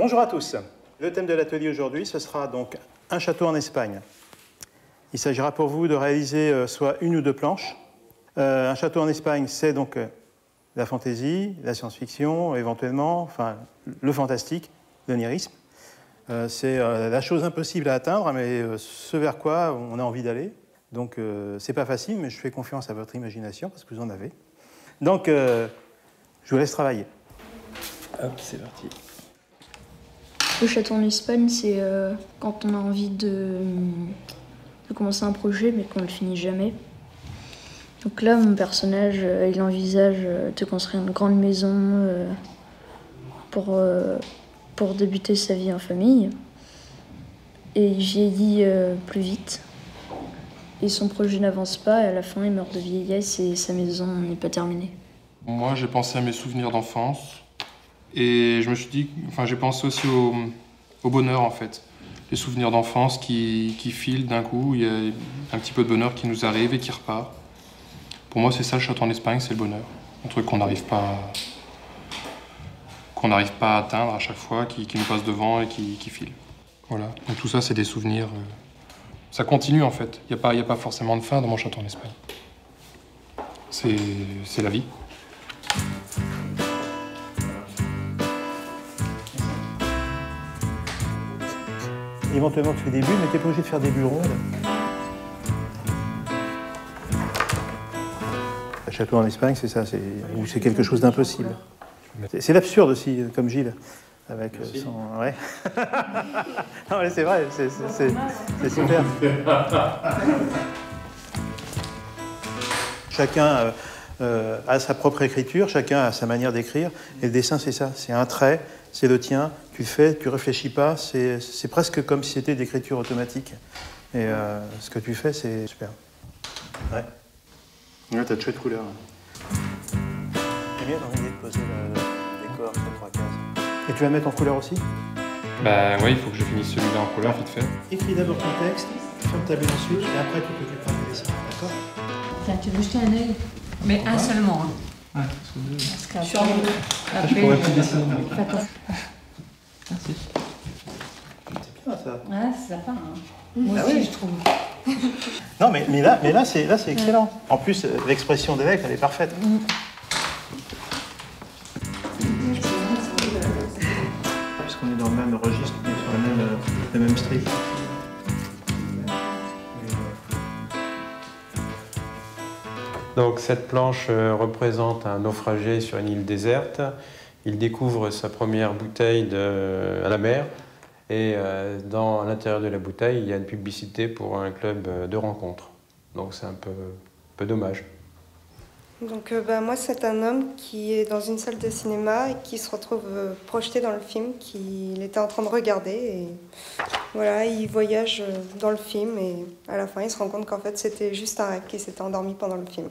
Bonjour à tous. Le thème de l'atelier aujourd'hui, ce sera donc un château en Espagne. Il s'agira pour vous de réaliser soit une ou deux planches. Un château en Espagne, c'est donc la fantaisie, la science-fiction, éventuellement, enfin, le fantastique, l'onirisme. C'est la chose impossible à atteindre, mais ce vers quoi on a envie d'aller. Donc, c'est pas facile, mais je fais confiance à votre imagination, parce que vous en avez. Donc, je vous laisse travailler. Hop, c'est parti. Le château en Espagne, c'est quand on a envie de commencer un projet, mais qu'on ne le finit jamais. Donc là, mon personnage, il envisage de construire une grande maison pour débuter sa vie en famille. Et il vieillit plus vite. Et son projet n'avance pas, et à la fin, il meurt de vieillesse et sa maison n'est pas terminée. Moi, j'ai pensé à mes souvenirs d'enfance. Et je me suis dit, enfin, j'ai pensé aussi au bonheur, en fait. Les souvenirs d'enfance qui filent d'un coup, il y a un petit peu de bonheur qui nous arrive et qui repart. Pour moi, c'est ça le château en Espagne, c'est le bonheur. Un truc qu'on n'arrive pas à atteindre à chaque fois, qui nous passe devant et qui file. Voilà, donc tout ça, c'est des souvenirs. Ça continue, en fait. Il n'y a pas forcément de fin dans mon château en Espagne. C'est la vie. Éventuellement, tu fais des bulles, mais tu n'es pas obligé de faire des bulles rondes. Le château en Espagne, c'est ça, c'est quelque chose d'impossible. C'est l'absurde aussi, comme Gilles, avec son... Ouais. Non, mais c'est vrai, c'est super. Chacun a sa propre écriture, chacun a sa manière d'écrire, et le dessin, c'est ça, c'est un trait, c'est le tien, tu le fais, tu réfléchis pas, c'est presque comme si c'était d'écriture automatique. Et ce que tu fais, c'est super. Ouais. Ouais, t'as de chouettes couleurs. J'aime bien ton idée de poser le décor sur 3 cases. Et tu vas mettre en couleur aussi? Bah ouais, il faut que je finisse celui-là en couleur, vite fait. Écris d'abord ton texte, ferme ta bulle ensuite, et après tu t'occuperas du dessin, d'accord? Tiens, tu veux jeter un œil? Mais un seulement. Hein. Ouais, parce que Sur le... je pourrais plus dessiner. D'accord. Merci. C'est bien ça. Ouais, c'est sympa. Hein. Moi Ah aussi, oui. je trouve. Non, mais là c'est excellent. En plus, l'expression des lettres, elle est parfaite. Parce qu'on est dans le même registre, on est sur le même strip. Donc cette planche représente un naufragé sur une île déserte. Il découvre sa première bouteille à la mer et à l'intérieur de la bouteille, il y a une publicité pour un club de rencontres. Donc c'est un peu dommage. Donc moi, c'est un homme qui est dans une salle de cinéma et qui se retrouve projeté dans le film qu'il était en train de regarder. Et voilà, il voyage dans le film et à la fin, il se rend compte qu'en fait, c'était juste un rêve qui s'était endormi pendant le film.